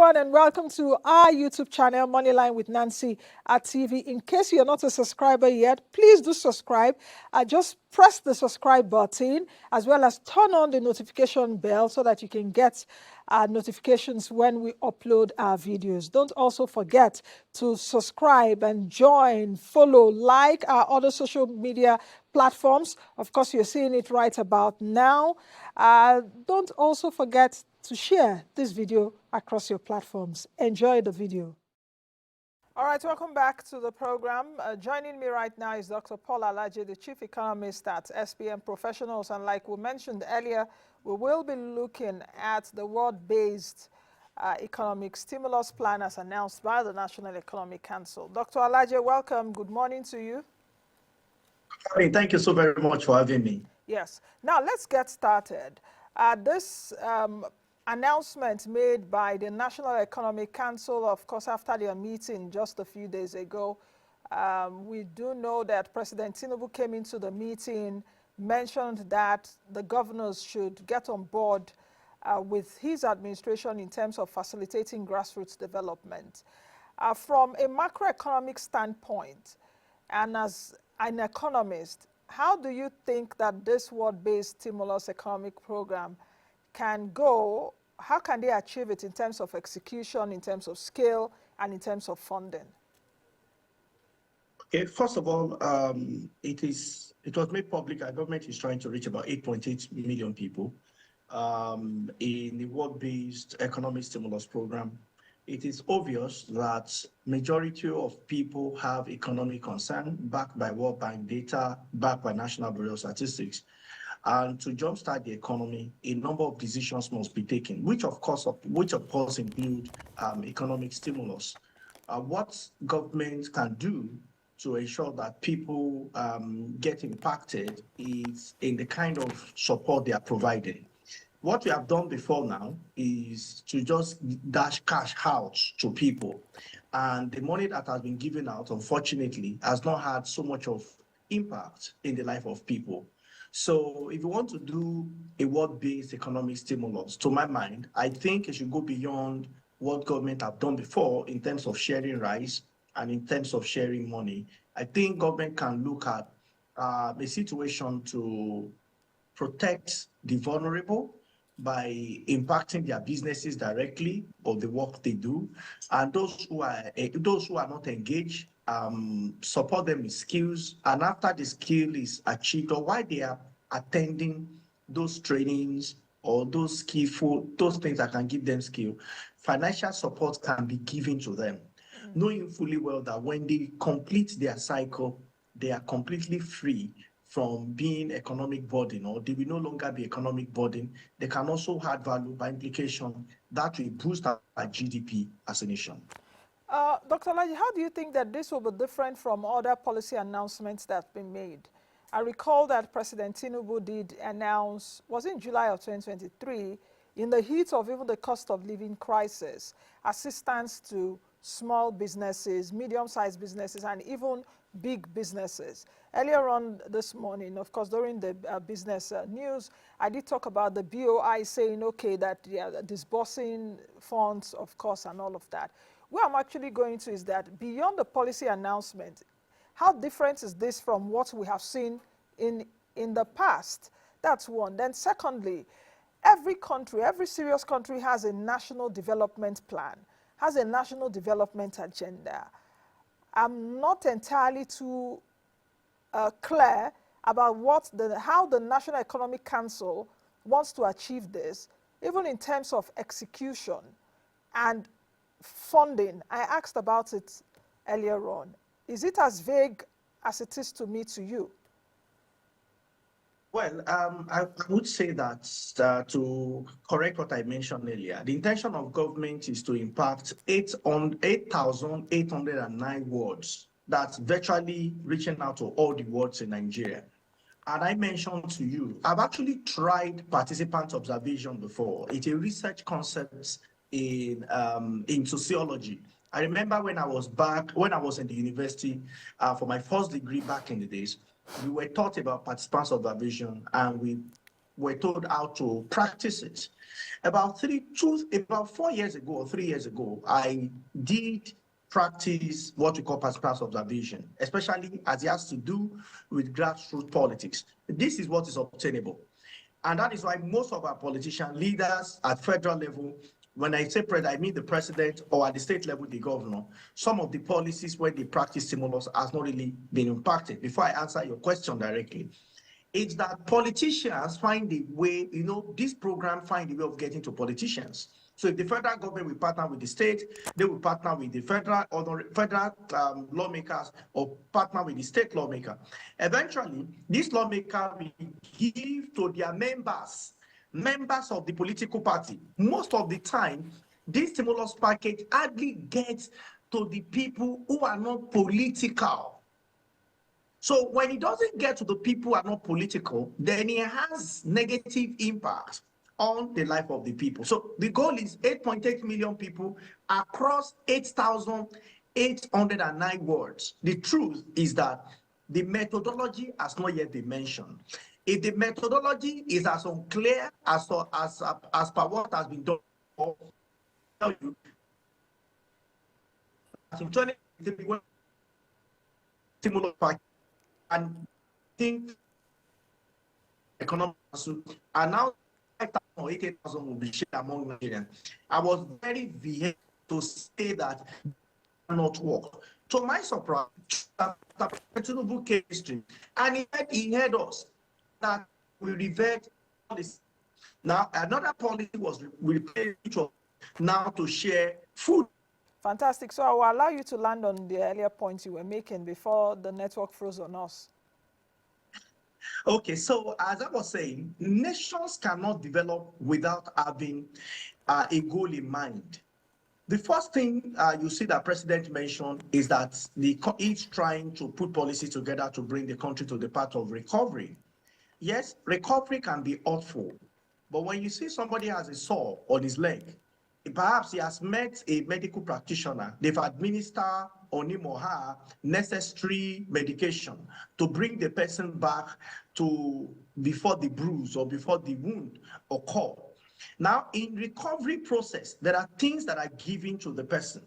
everyone, and welcome to our YouTube channel, Moneyline with Nancy at TV. In case you're not a subscriber yet, please do subscribe. Just press the subscribe button as well as turn on the notification bell so that you can get notifications when we upload our videos. Don't also forget to subscribe and join, follow, like our other social media platforms. Of course, you're seeing it right about now. Don't also forget to share this video across your platforms. Enjoy the video. All right, welcome back to the program. Joining me right now is Dr. Paul Alaje, the Chief Economist at SPM Professionals. And like we mentioned earlier, we will be looking at the world-based economic stimulus plan as announced by the National Economic Council. Dr. Alaje, welcome. Good morning to you. Hey, thank you so very much for having me. Yes. Now, let's get started. This announcement made by the National Economic Council, of course, after their meeting just a few days ago, we do know that President Tinubu came into the meeting, mentioned that the governors should get on board with his administration in terms of facilitating grassroots development. From a macroeconomic standpoint, and as an economist, how do you think that this world-based stimulus economic program can go? How can they achieve it in terms of execution, in terms of scale, and in terms of funding? Okay, first of all, it was made public our government is trying to reach about 8.8 million people in the world-based economic stimulus program. It is obvious that majority of people have economic concern backed by World Bank data, backed by National Bureau of Statistics. And to jumpstart the economy, a number of decisions must be taken, which of course include economic stimulus. What government can do to ensure that people get impacted is in the kind of support they are providing. What we have done before now is to just dash cash out to people. And the money that has been given out, unfortunately, has not had so much of impact in the life of people. So if you want to do a world-based economic stimulus, to my mind, I think it should go beyond what government have done before in terms of sharing rice and in terms of sharing money. I think government can look at a situation to protect the vulnerable by impacting their businesses directly or the work they do, and those who are not engaged, support them with skills, and after the skill is achieved or while they are attending those trainings or those things that can give them skill, financial support can be given to them, knowing fully well that when they complete their cycle, they are completely free from being economic burden, or they will no longer be economic burden. They can also add value by implication that will boost our GDP as a nation. Dr. Alaje, how do you think that this will be different from other policy announcements that have been made? I recall that President Tinubu did announce, was in July of 2023, in the heat of even the cost of living crisis, assistance to small businesses, medium-sized businesses, and even big businesses. Earlier on this morning, of course, during the business news, I did talk about the BOI saying, okay, that disbursing funds, of course, and all of that. Where I'm actually going to is that beyond the policy announcement, how different is this from what we have seen in the past? That's one. Then secondly, every country, every serious country has a national development plan, has a national development agenda. I'm not entirely too clear about how the National Economic Council wants to achieve this, even in terms of execution and funding. I asked about it earlier on. Is it as vague as it is to me to you? Well, I would say that to correct what I mentioned earlier, the intention of government is to impact 8,809 wards. That's virtually reaching out to all the wards in Nigeria. And I mentioned to you, I've actually tried participant observation before. It's a research concept in sociology. I remember when I was in the university for my first degree back in the days, we were taught about participants observation, and we were told how to practice it. About 4 years ago or 3 years ago, I did practice what we call class observation, especially as it has to do with grassroots politics. This is what is obtainable. And that is why most of our politician leaders at federal level, when I say president, I mean the president, or at the state level, the governor, some of the policies where they practice stimulus has not really been impacted. Before I answer your question directly, it's that politicians find a way, this program find a way of getting to politicians. So if the federal government will partner with the state, they will partner with the federal lawmakers or partner with the state lawmaker. Eventually, this lawmaker will give to their members of the political party. Most of the time, this stimulus package hardly gets to the people who are not political. So when it doesn't get to the people who are not political, then it has negative impact on the life of the people. So the goal is 8.8 million people across 8,809 wards. The truth is that the methodology has not yet been mentioned. If the methodology is as unclear as per what has been done, I'll tell you, in 2023, stimulus package, and think economists are now 5,000 or 8,000 will be shared among Nigerians. I was very vehement to say that it cannot work. To my surprise, Tinubu came history, and he had us that we revert policy. Now, another policy was we pay each of now to share food. Fantastic. So I will allow you to land on the earlier points you were making before the network froze on us. Okay, so as I was saying, nations cannot develop without having a goal in mind. The first thing you see that President mentioned is that he's trying to put policy together to bring the country to the path of recovery. Yes, recovery can be awful, but when you see somebody has a sore on his leg, perhaps he has met a medical practitioner, they've administered on him or her necessary medication to bring the person back to before the bruise or before the wound occur. Now, in recovery process, there are things that are given to the person.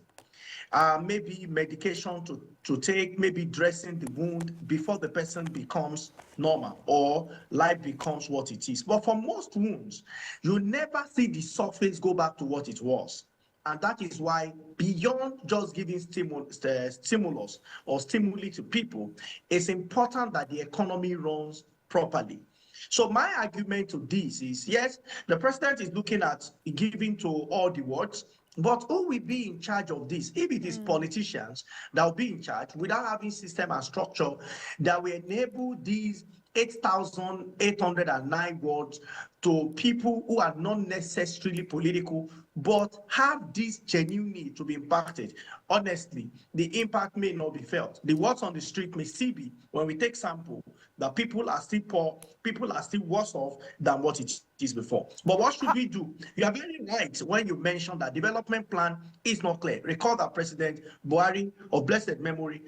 Maybe medication to take, maybe dressing the wound before the person becomes normal or life becomes what it is. But for most wounds, you never see the surface go back to what it was. And that is why beyond just giving stimulus or stimuli to people, it's important that the economy runs properly. So my argument to this is, yes, the president is looking at giving to all the wards, but who will be in charge of this? If it is politicians that will be in charge without having system and structure that will enable these 8,809 wards to people who are not necessarily political, but have this genuine need to be impacted. Honestly, the impact may not be felt. The words on the street may still be, when we take sample, that people are still poor, people are still worse off than what it is before. But what should we do? You are very right when you mentioned that development plan is not clear. Recall that President Buhari, of blessed memory,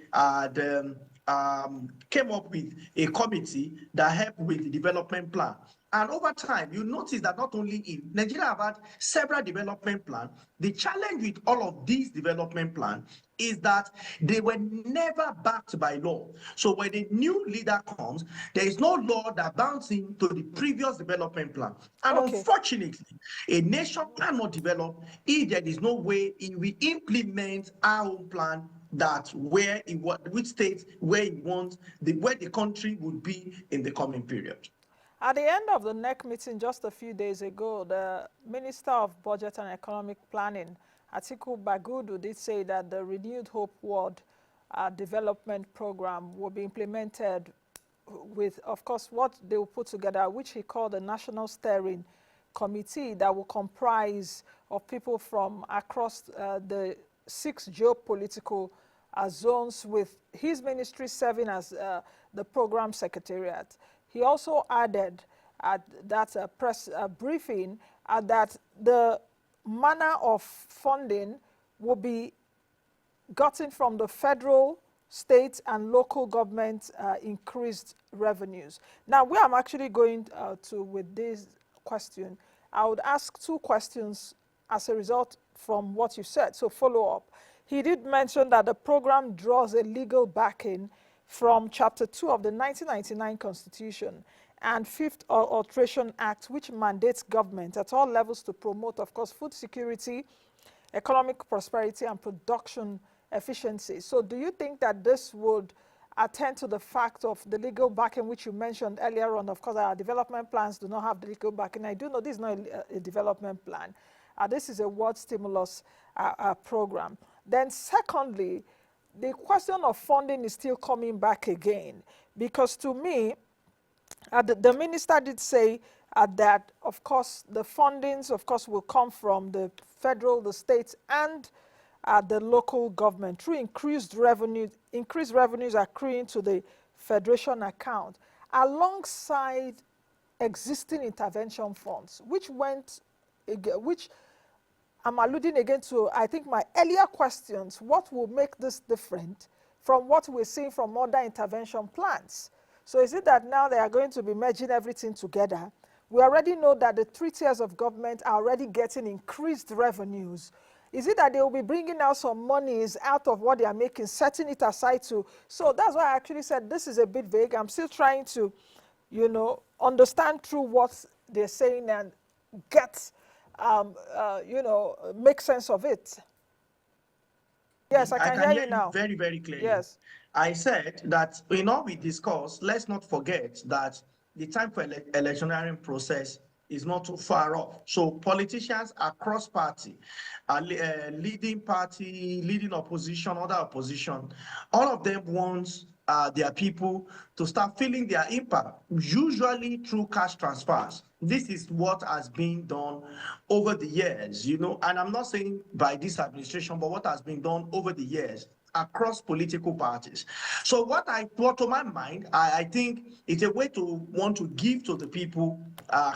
came up with a committee that helped with the development plan. And over time, you notice that not only in Nigeria have had several development plans, the challenge with all of these development plans is that they were never backed by law. So when a new leader comes, there is no law that bounds him to the previous development plan. And unfortunately, a nation cannot develop if there is no way it will implement our own plan, that which states where he wants where the country would be in the coming period. At the end of the NEC meeting just a few days ago, the Minister of Budget and Economic Planning, Atiku Bagudu, did say that the Renewed Hope World Development Program will be implemented with, of course, what they will put together, which he called the National Steering Committee, that will comprise of people from across the 6 geopolitical zones, with his ministry serving as the program secretariat. He also added at that press briefing that the manner of funding will be gotten from the federal, state and local government increased revenues. Now, where I'm actually going to with this question, I would ask two questions as a result from what you said. So follow up. He did mention that the program draws a legal backing from Chapter 2 of the 1999 Constitution and Fifth Alteration Act, which mandates government at all levels to promote, of course, food security, economic prosperity, and production efficiency. So do you think that this would attend to the fact of the legal backing, which you mentioned earlier on? Of course, our development plans do not have the legal backing. I do know this is not a development plan. This is a word stimulus program. Then secondly, the question of funding is still coming back again, because to me, the minister did say that, of course, the fundings, of course, will come from the federal, the states, and the local government through increased revenues accruing to the federation account, alongside existing intervention funds, which I'm alluding again to, I think, my earlier questions. What will make this different from what we're seeing from other intervention plans? So is it that now they are going to be merging everything together? We already know that the 3 tiers of government are already getting increased revenues. Is it that they will be bringing out some monies out of what they are making, setting it aside to? So that's why I actually said this is a bit vague. I'm still trying to, understand through what they're saying and get, make sense of it. Yes, I can hear you now. Very, very clearly. Yes. I said that in all we discussed, let's not forget that the time for electioneering process is not too far off. So politicians across party, leading party, leading opposition, other opposition, all of them want their people to start feeling their impact, usually through cash transfers. This is what has been done over the years, and I'm not saying by this administration, but what has been done over the years across political parties. So what to my mind, I think it's a way to want to give to the people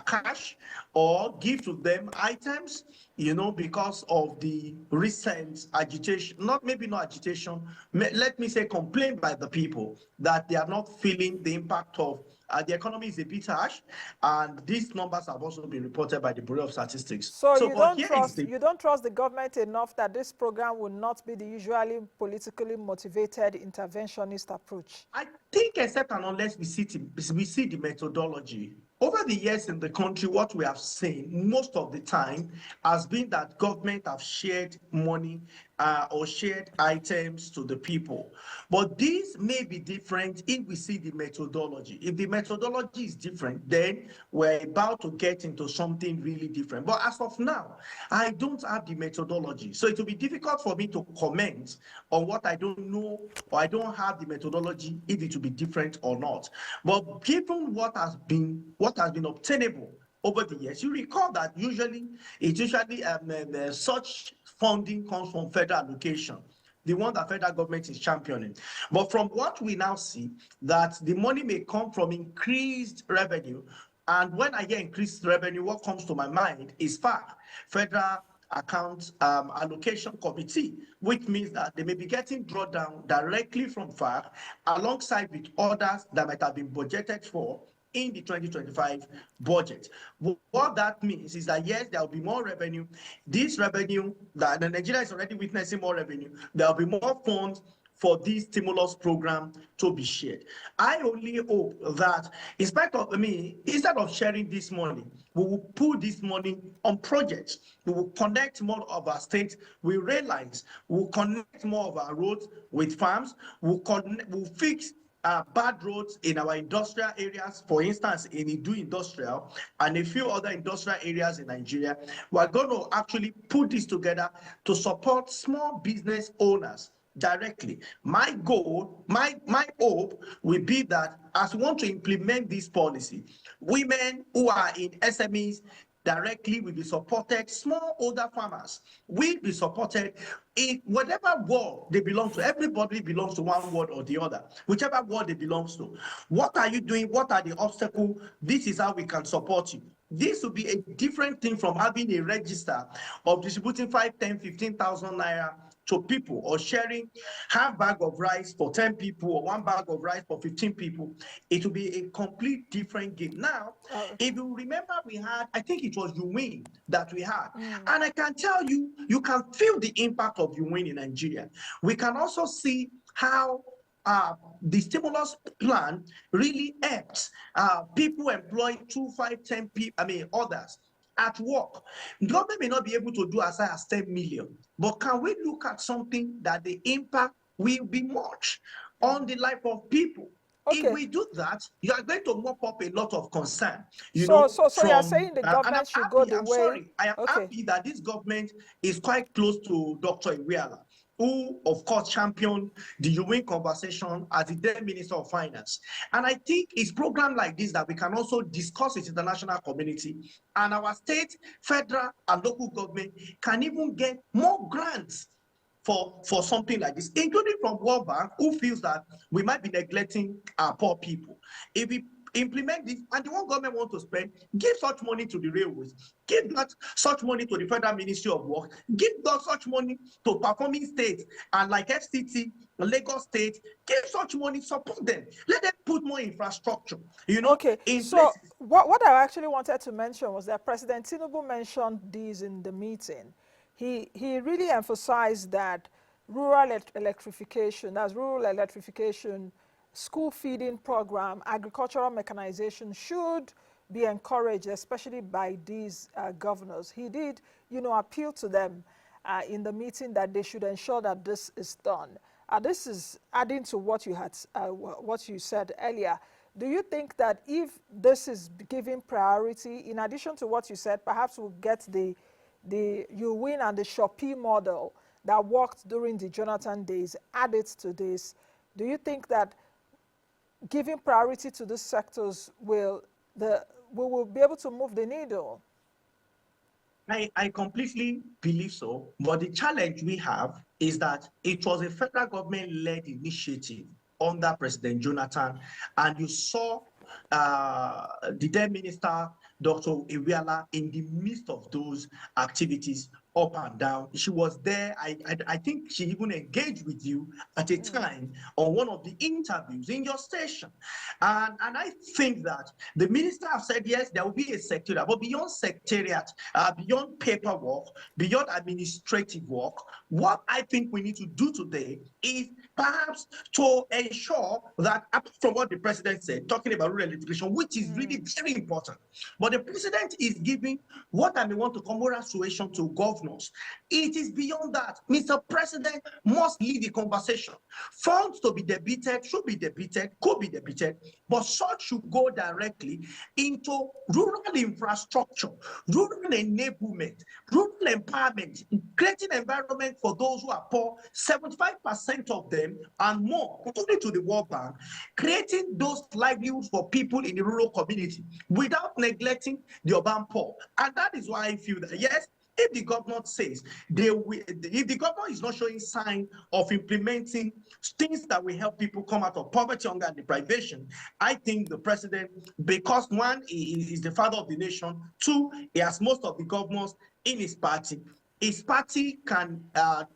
cash or give to them items, because of the recent agitation, not agitation, let me say complaint by the people that they are not feeling the impact of the economy is a bit harsh, and these numbers have also been reported by the Bureau of Statistics. So you don't trust the government enough that this program will not be the usually politically motivated interventionist approach? I think, except and unless we see the methodology. Over the years in the country, what we have seen most of the time has been that government have shared money or shared items to the people. But this may be different if we see the methodology. If the methodology is different, then we're about to get into something really different. But as of now, I don't have the methodology. So it will be difficult for me to comment on what I don't know or I don't have the methodology, if it will be different or not. But given what has been obtainable over the years, you recall that usually such funding comes from federal allocation, the one that federal government is championing. But from what we now see, that the money may come from increased revenue. And when I hear increased revenue, what comes to my mind is Federal Account Allocation Committee, which means that they may be getting drawn down directly from FAC alongside with others that might have been budgeted for in the 2025 budget. What that means is that, yes, there will be more revenue. This revenue, that Nigeria is already witnessing more revenue, there will be more funds for this stimulus program to be shared. I only hope that instead of sharing this money, we will put this money on projects. We will connect more of our states with rail lines. We will connect more of our roads with farms. We'll fix bad roads in our industrial areas, for instance, in Idu Industrial and a few other industrial areas in Nigeria. We're going to actually put this together to support small business owners directly. My goal, my hope will be that as we want to implement this policy, women who are in SMEs directly will be supported, smallholder farmers will be supported in whatever ward they belong to. Everybody belongs to one ward or the other, whichever ward they belong to. What are you doing? What are the obstacles? This is how we can support you. This will be a different thing from having a register of distributing 5, 10, 15,000 naira to people, or sharing half bag of rice for 10 people or one bag of rice for 15 people, it will be a complete different game. Now, if you remember, we had, I think it was UWIN that we had. And I can tell you, you can feel the impact of UWIN in Nigeria. We can also see how the stimulus plan really helps people employed 2, 5, 10 people, others at work. The government may not be able to do as high as 10 million, but can we look at something that the impact will be much on the life of people? Okay. If we do that, you are going to mop up a lot of concern. So you're saying the government should go the way. I am happy that this government is quite close to Dr. Iweala, who, of course, championed the UN conversation as the then Minister of Finance. And I think it's programs like this that we can also discuss with the international community, and our state, federal, and local government can even get more grants for something like this, including from World Bank, who feels that we might be neglecting our poor people. If we implement this, and the one government wants to spend, give such money to the railways, give that such money to the Federal Ministry of Work, give that such money to performing states, and like FCT, Lagos State, give such money, support them. Let them put more infrastructure, in places. What I actually wanted to mention was that President Tinubu mentioned these in the meeting. He really emphasized that rural electrification, that's rural electrification, school feeding program, agricultural mechanization should be encouraged, especially by these governors. He did, appeal to them in the meeting that they should ensure that this is done. This is adding to what you said earlier. Do you think that if this is given priority, in addition to what you said, perhaps we'll get the UWIN and the Shopee model that worked during the Jonathan days added to this? Do you think that giving priority to these sectors we will be able to move the needle? I completely believe so, but the challenge we have is that it was a federal government-led initiative under President Jonathan, and you saw the then minister, Dr. Iweala, in the midst of those activities, up and down. She was there. I think she even engaged with you at a time on one of the interviews in your station. And I think that the minister have said, yes, there will be a secretariat, but beyond secretariat, beyond paperwork, beyond administrative work, what I think we need to do today is perhaps to ensure that, from what the president said, talking about rural electrification, which is really very important, but the president is giving what I may want to call moral suasion to governors. It is beyond that. Mr. President must lead the conversation. Funds to be debited, should be debited, could be debited, but such should go directly into rural infrastructure, rural enablement, rural empowerment, creating environment for those who are poor, 75% of them and more, according to the World Bank, creating those livelihoods for people in the rural community without neglecting the urban poor. And that is why I feel that, yes, if the governor says if the governor is not showing sign of implementing things that will help people come out of poverty, hunger, and deprivation, I think the president, because one, he is the father of the nation, two, he has most of the governors in his party can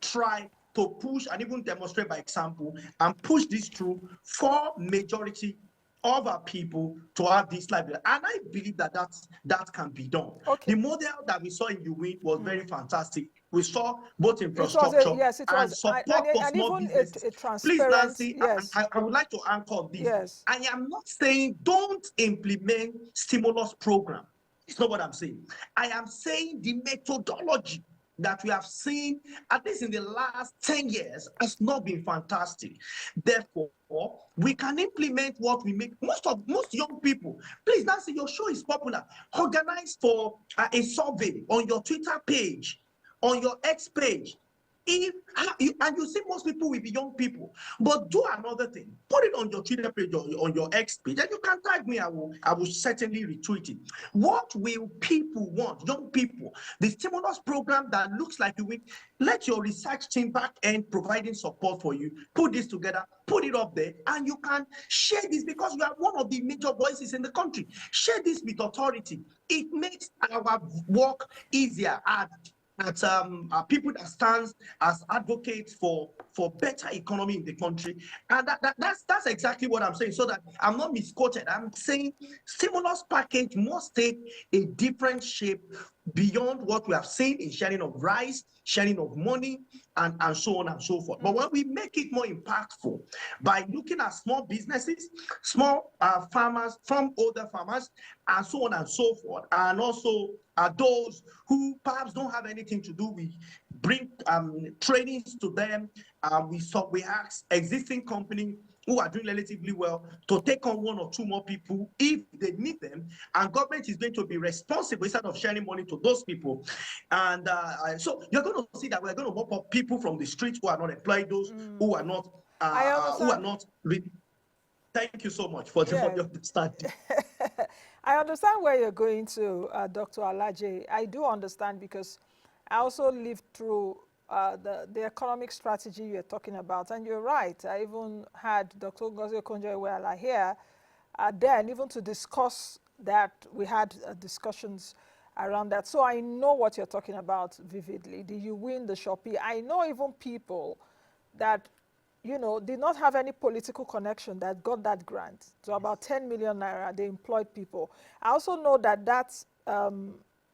try to push and even demonstrate by example and push this through for majority of our people to have this livelihood. And I believe that that can be done. Okay. The model that we saw in UWIN was very fantastic. We saw both infrastructure and support for small businesses. Please, Nancy, yes. I would like to anchor on this. Yes. I am not saying don't implement stimulus program. It's not what I'm saying. I am saying the methodology that we have seen, at least in the last 10 years, has not been fantastic. Therefore, we can implement what we make. Most young people, please, Nancy, your show is popular. Organize for a survey on your Twitter page, on your X page. And you see most people will be young people, but do another thing. Put it on your Twitter page or on your X page, and you can tag me. I will certainly retweet it. What will people want? Young people, the stimulus program that looks like you will let your research team back end providing support for you. Put this together, put it up there, and you can share this because you are one of the major voices in the country. Share this with authority. It makes our work easier. at people that stands as advocates for better economy in the country. And that's exactly what I'm saying, so that I'm not misquoted. I'm saying stimulus package must take a different shape beyond what we have seen in sharing of rice, sharing of money, and so on and so forth. But when we make it more impactful by looking at small businesses, small farmers, from older farmers, and so on and so forth, and also those who perhaps don't have anything to do, we bring trainings to them. We ask existing companies who are doing relatively well to take on one or two more people if they need them, and government is going to be responsible instead of sharing money to those people. And so you're going to see that we're going to mop up people from the streets who are not employed, those who are not I understand. Thank you so much for the understanding. I understand where you're going to, Dr. Alaje. I do understand, because I also lived through the economic strategy you're talking about. And you're right. I even had Dr. Ngozi Okonjo-Iweala here then, even to discuss that. We had discussions around that. So I know what you're talking about vividly. Did you win the Shopee? I know even people that, you know, did not have any political connection that got that grant. So about 10 million naira, they employed people. I also know that that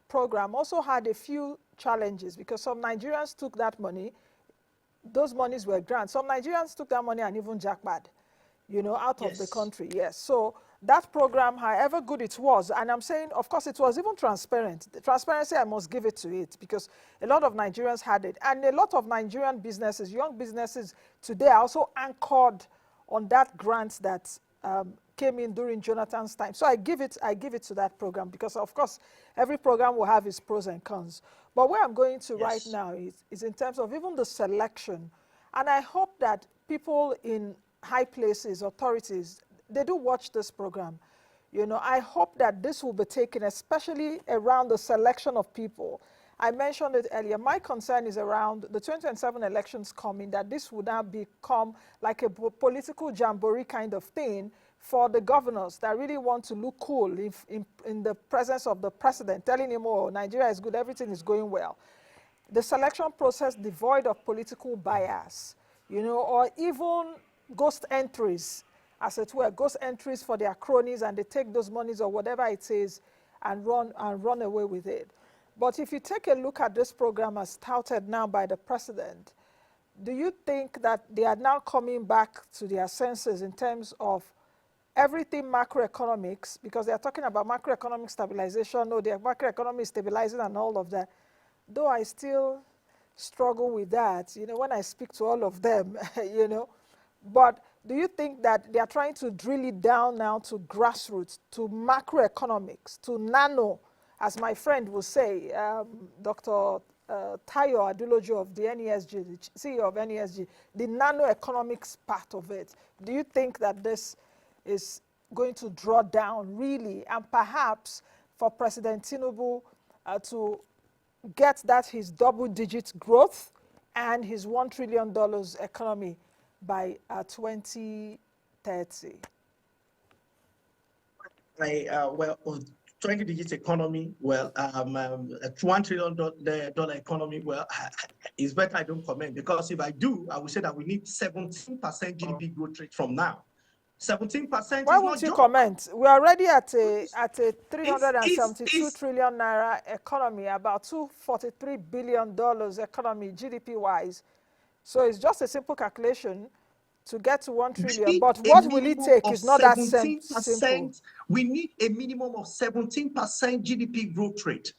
program also had a few challenges, because some Nigerians took that money. Those monies were grants. Some Nigerians took that money and even jackpot, you know, out of the country. Yes. So that program, however good it was, and I'm saying, of course, it was even transparent. The transparency, I must give it to it, because a lot of Nigerians had it. And a lot of Nigerian businesses, young businesses today, are also anchored on that grant that came in during Jonathan's time. So I give it to that program, because, of course, every program will have its pros and cons. But where I'm going to right now is in terms of even the selection. And I hope that people in high places, authorities, they do watch this program. You know, I hope that this will be taken, especially around the selection of people. I mentioned it earlier. My concern is around the 2027 elections coming, that this would now become like a political jamboree kind of thing for the governors that really want to look cool in the presence of the president, telling him, oh, Nigeria is good, everything is going well. The selection process devoid of political bias, you know, or even ghost entries, as it were, ghost entries for their cronies, and they take those monies or whatever it is and run away with it. But if you take a look at this program as touted now by the president, do you think that they are now coming back to their senses in terms of everything macroeconomics, because they are talking about macroeconomic stabilization, or their macroeconomy is stabilizing and all of that? Though I still struggle with that, you know, when I speak to all of them, you know. But do you think that they are trying to drill it down now to grassroots, to macroeconomics, to nano, as my friend will say, Dr. Tayo Adulojo of the NESG, the CEO of NESG, the nano-economics part of it? Do you think that this is going to draw down really, and perhaps for President Tinubu to get that his double-digit growth and his $1 trillion economy by 2030? Well, 20-digit economy, well, a $1 trillion economy, well, it's better I don't comment, because if I do, I will say that we need 17% GDP growth rate from now. 17%. Why won't you comment? We're already at a 372 trillion naira economy, about $243 billion economy, GDP-wise. So it's just a simple calculation to get to 1 trillion. But what will it take is not that simple. We need a minimum of 17% GDP growth rate.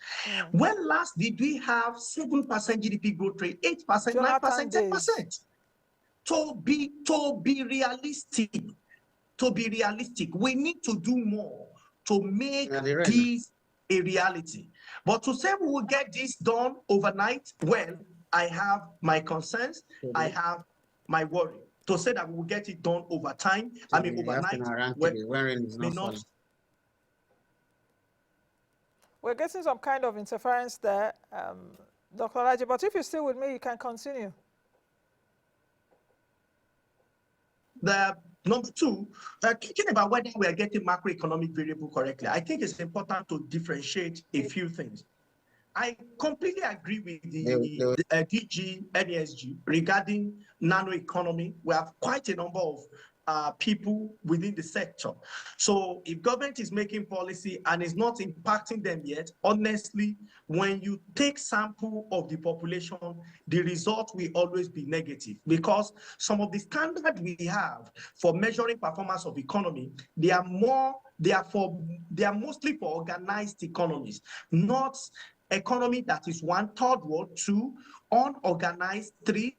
When last did we have 7% GDP growth rate, 8%, Jonathan 9%, 10%? To be realistic, we need to do more to make this a reality. But to say we will get this done overnight, well, I have my concerns, I have my worry. To say that we will get it done over time, I mean overnight, we're getting some kind of interference there, Dr. Alaje, but if you're still with me, you can continue. The number two, thinking about whether we are getting macroeconomic variable correctly, I think it's important to differentiate a few things. I completely agree with the DG, NESG regarding nano economy. We have quite a number of people within the sector. So if government is making policy and is not impacting them yet, honestly, when you take sample of the population, the result will always be negative, because some of the standards we have for measuring performance of economy, they are mostly for organized economies, not economy that is one, third world, two, unorganized, three,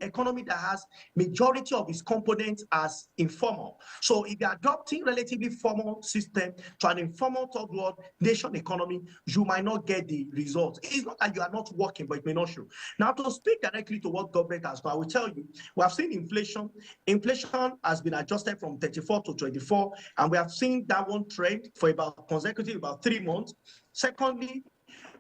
economy that has majority of its components as informal. So if you're adopting relatively formal system to an informal third world nation economy, you might not get the results. It's not that you are not working, but it may not show. Now, to speak directly to what government has done, I will tell you, we have seen inflation. Inflation has been adjusted from 34 to 24, and we have seen that one trend for about 3 months. Secondly,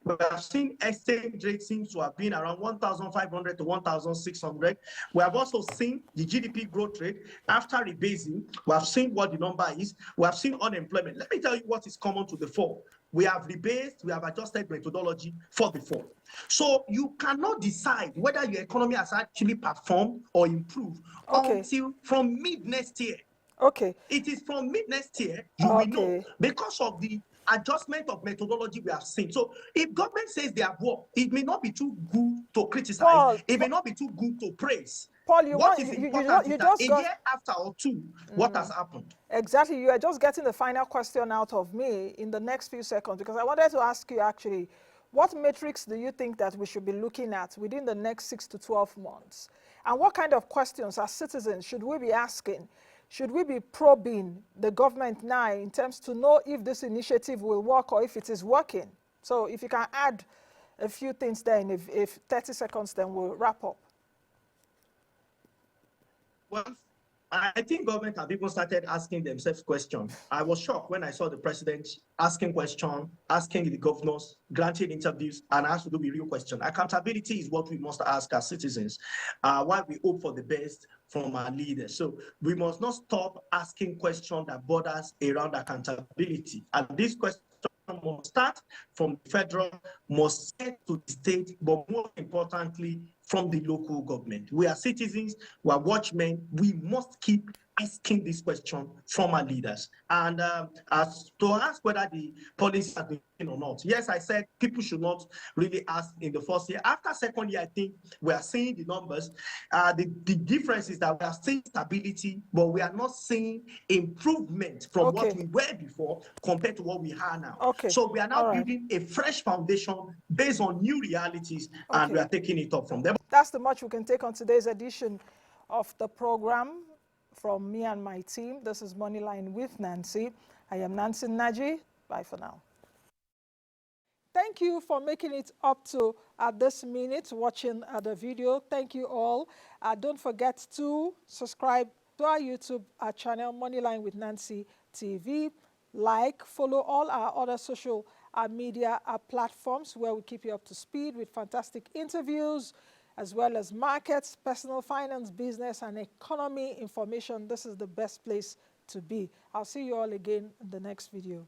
we have seen exchange rate seems to have been around 1,500 to 1,600. We have also seen the GDP growth rate after rebasing. We have seen what the number is. We have seen unemployment. Let me tell you what is common to the four. We have rebased, we have adjusted methodology for the four. So you cannot decide whether your economy has actually performed or improved until from mid next year. Okay. It is from mid next year you will know, because of the adjustment of methodology we have seen. So if government says they have worked, it may not be too good to criticize. It may not be too good to praise. Paul, What is important is that a year after or two, what has happened? Exactly. You are just getting the final question out of me in the next few seconds, because I wanted to ask you actually, what metrics do you think that we should be looking at within the next 6 to 12 months? And what kind of questions as citizens should we be asking? Should we be probing the government now in terms to know if this initiative will work or if it is working? So if you can add a few things there in if 30 seconds, then we'll wrap up. Well, I think government have even started asking themselves questions. I was shocked when I saw the president asking questions, asking the governors, granting interviews, and has to do with real questions. Accountability is what we must ask as citizens, while we hope for the best from our leaders. So we must not stop asking questions that borders around accountability. And this question must start from the federal, must get to the state, but more importantly, from the local government. We are citizens, we are watchmen, we must keep asking this question from our leaders. And as to ask whether the policy has been or not, yes, I said people should not really ask in the first year. After second year, I think we are seeing the numbers. The difference is that we are seeing stability, but we are not seeing improvement from what we were before compared to what we are now. So we are now building a fresh foundation based on new realities, and we are taking it up from there. That's the much we can take on today's edition of the program. From me and my team, this is Moneyline with Nancy. I am Nancy Naji. Bye for now. Thank you for making it up to this minute watching the video. Thank you all. Don't forget to subscribe to our YouTube channel, Moneyline with Nancy TV. Like, follow all our other social media platforms where we keep you up to speed with fantastic interviews, as well as markets, personal finance, business, and economy information. This is the best place to be. I'll see you all again in the next video.